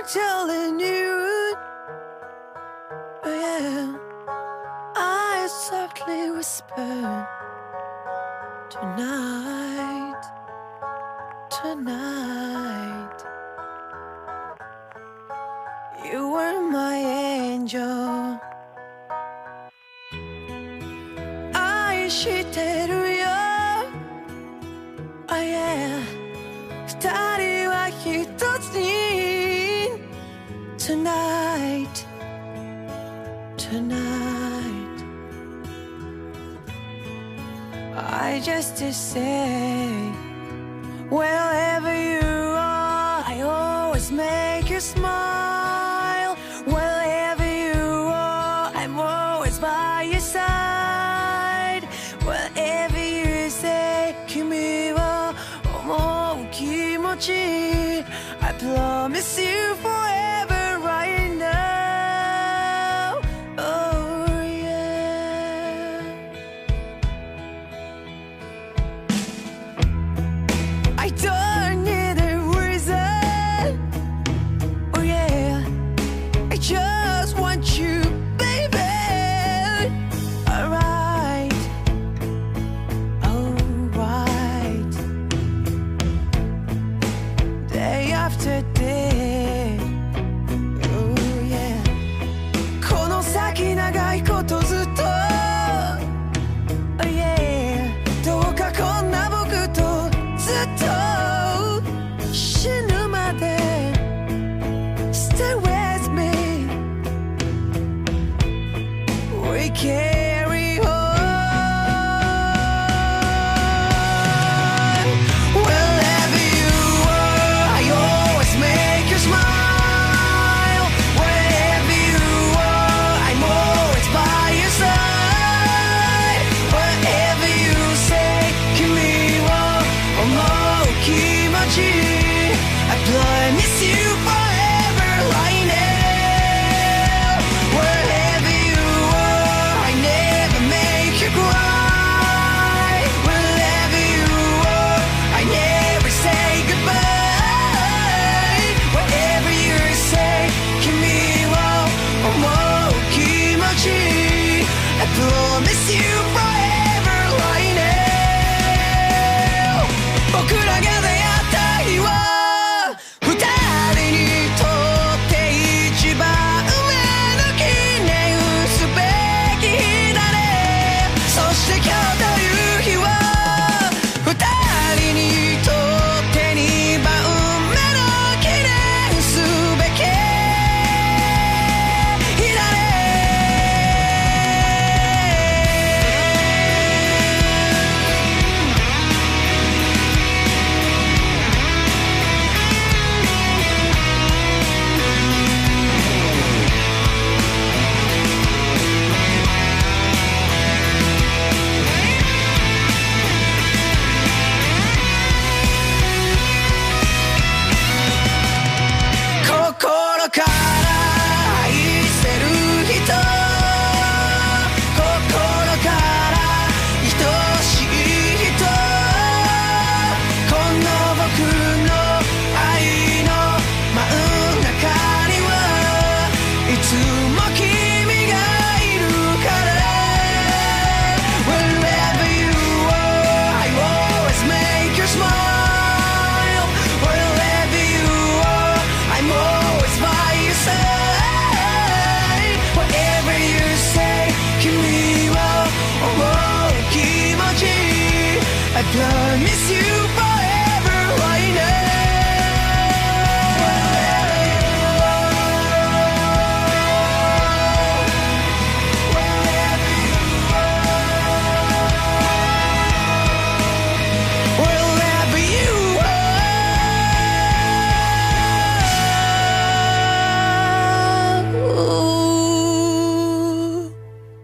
telling you, oh yeah, I softly whispered, tonight, tonight, you were my angel. 愛してるよ、oh yeah, 二人は一つに Tonight, tonight, I just to say, wherever you are, I always make you smile. Wherever you are, I'm always by your side. Whatever you say, 君は思う気持ち I promise you forever right now. Oh yeah, I don't need a reason. Oh yeah, I just want you, baby. Alright, alright, day after day. Oh yeah, この先長いことずっと Oh yeah, どうかこんな僕とずっと死ぬまで Stay with me. We carry on. Wherever you are, I always make you smile. Wherever you are, I'm always by your side. Whatever you say, 君を思う気持ち I promise you forever right now. Wherever you are, I never make you cry. Wherever you are, I never say goodbye. Whatever you say, 君を思う気持ち I promise you forever right now. 僕らが出会った日は二人にとって一番上の記念すべき日だね。そして今日という日は二人にとって二番目の記念すべき日だね。心から愛せる人、心から愛しい人、この僕の愛の真ん中にはいつも君がいるから。 Wherever you are, I always make you smile. Wherever you are, I'm always by your side. Whatever you say, 君を思う気持ち I promise you